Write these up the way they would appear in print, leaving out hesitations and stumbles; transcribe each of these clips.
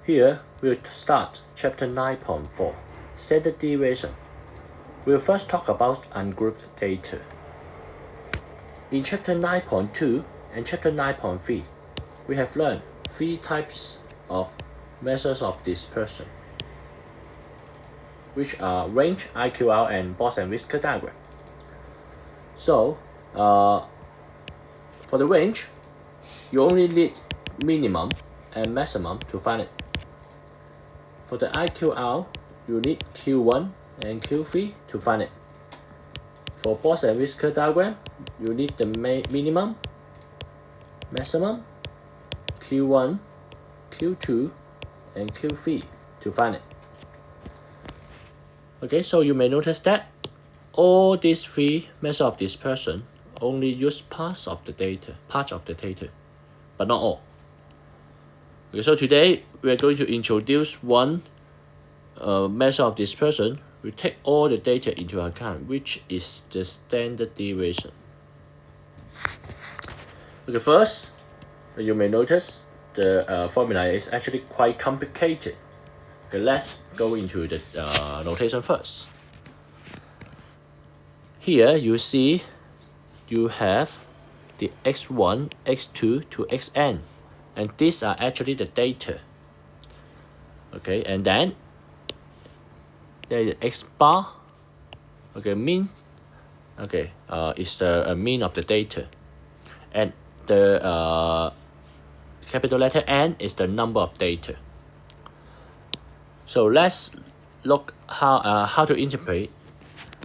Here, we'll start Chapter 9.4, Standard Deviation. We'll first talk about ungrouped data. In Chapter 9.2 and Chapter 9.3, we have learned three types of measures of dispersion, which are range, IQR, and Box and whisker diagram. So, for the range, you only need minimum and maximum to find it. For the IQR, you need Q1 and Q3 to find it. For box and whisker diagram, you need the minimum, maximum, Q1, Q2, and Q3 to find it. Okay, so you may notice that all these three measures of dispersion only use parts of the data, but not all. Okay, so today we are going to introduce one measure of dispersion. We take all the data into account, which is the standard deviation. Okay, first, you may notice the formula is actually quite complicated. Okay, let's go into the notation first. Here you see you have the x1, x2 to xn, and these are actually the data. Okay, and then there is x bar. Okay, mean. Okay, is the mean of the data, and the capital letter N is the number of data. So let's look how to interpret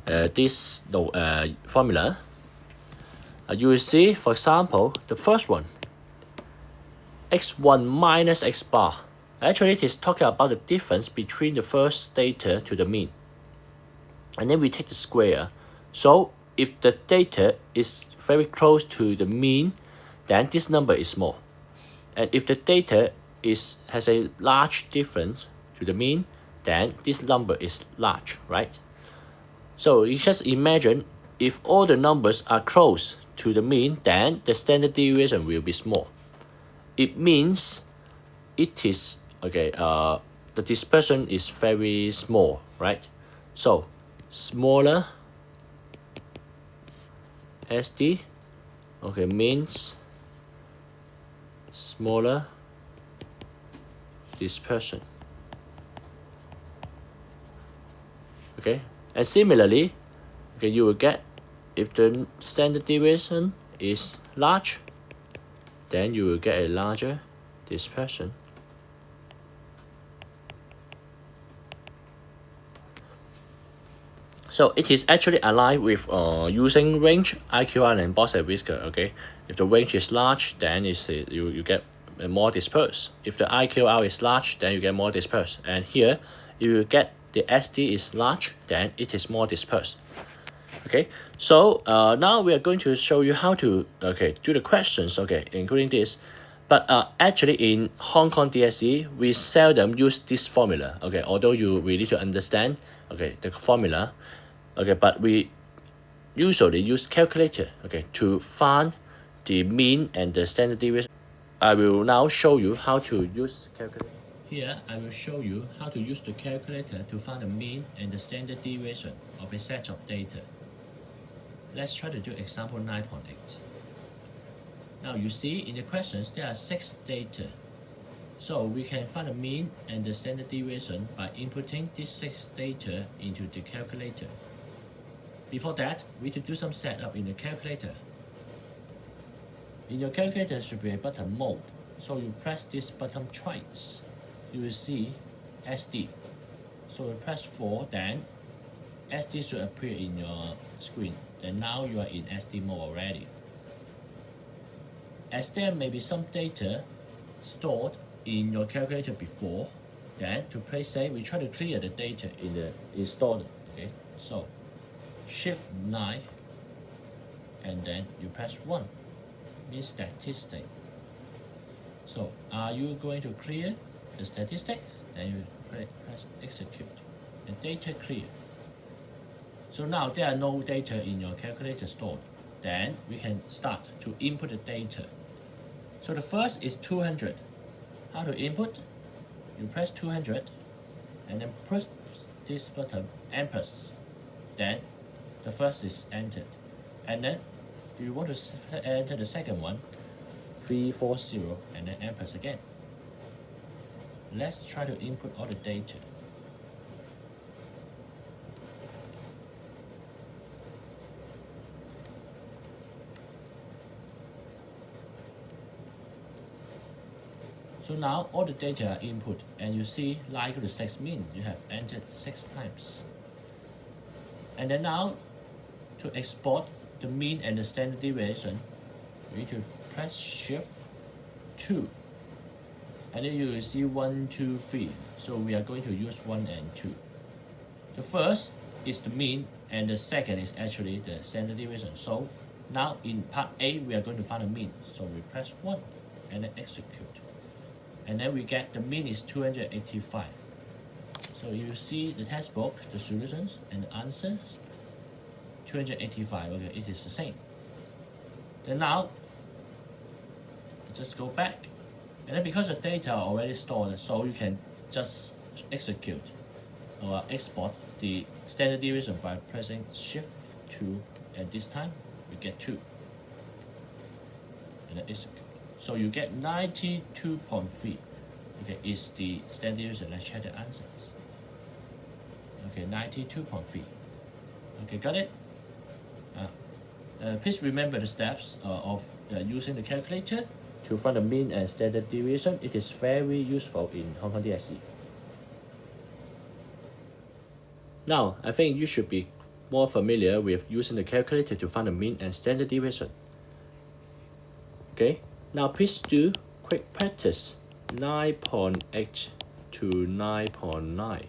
this formula. You will see, for example, the first one, x1 minus x bar. Actually, it is talking about the difference between the first data to the mean. And then we take the square. So if the data is very close to the mean, then this number is small. And if the data has a large difference to the mean, then this number is large, right? So you just imagine if all the numbers are close to the mean, then the standard deviation will be small. It means it is, okay, the dispersion is very small, right? So smaller SD, okay, means smaller dispersion. Okay, and similarly, okay, you will get, if the standard deviation is large, then you will get a larger dispersion. So it is actually aligned with using range, IQR, and box and whisker. Okay, if the range is large, then you get more dispersed. If the IQR is large, then you get more dispersed. And here, if you get the SD is large, then it is more dispersed. Okay, so now we are going to show you how to do the questions. Okay, including this. But actually in Hong Kong DSE, we seldom use this formula. Okay, although we need to understand the formula. Okay, but we usually use calculator to find the mean and the standard deviation. I will now show you how to use calculator. Here I will show you how to use the calculator to find the mean and the standard deviation of a set of data. Let's try to do example 9.8. Now you see in the questions there are 6 data. So we can find the mean and the standard deviation by inputting these 6 data into the calculator. Before that, we need to do some setup in the calculator. In your calculator there should be a button mode. So you press this button twice. You will see SD. So you press 4, then SD should appear in your screen. Then now you are in SD mode already. As there may be some data stored in your calculator before, then to play safe, we try to clear the data in the installed. Okay, so Shift 9, and then you press 1, means statistic. So are you going to clear the statistic? Then you press execute, and data clear. So now there are no data in your calculator stored. Then we can start to input the data. So the first is 200. How to input? you press 200 and then press this button ampersand, then the first is entered, and then you want to enter the second one, 340, and then ampersand again. Let's try to input all the data. So now all the data are input, and you see line equal to 6 mean you have entered 6 times. And then now to export the mean and the standard deviation, you need to press Shift 2, and then you will see 1, 2, 3. So we are going to use 1 and 2. The first is the mean, and the second is actually the standard deviation. So now in part A we are going to find the mean. So we press 1 and then execute. And then we get the mean is 285. So you see the textbook, the solutions and the answers, 285. Okay, it is the same. Then now just go back, and then because the data are already stored, so you can just execute or export the standard deviation by pressing Shift 2, and this time we get 2 and then execute. So you get 92.3. Okay, is the standard deviation. Let's check the answers. Okay, 92.3. Okay, got it? Please remember the steps of using the calculator to find the mean and standard deviation. It is very useful in Hong Kong DSE. Now, I think you should be more familiar with using the calculator to find the mean and standard deviation. Okay, now please do quick practice 9.8 to 9.9.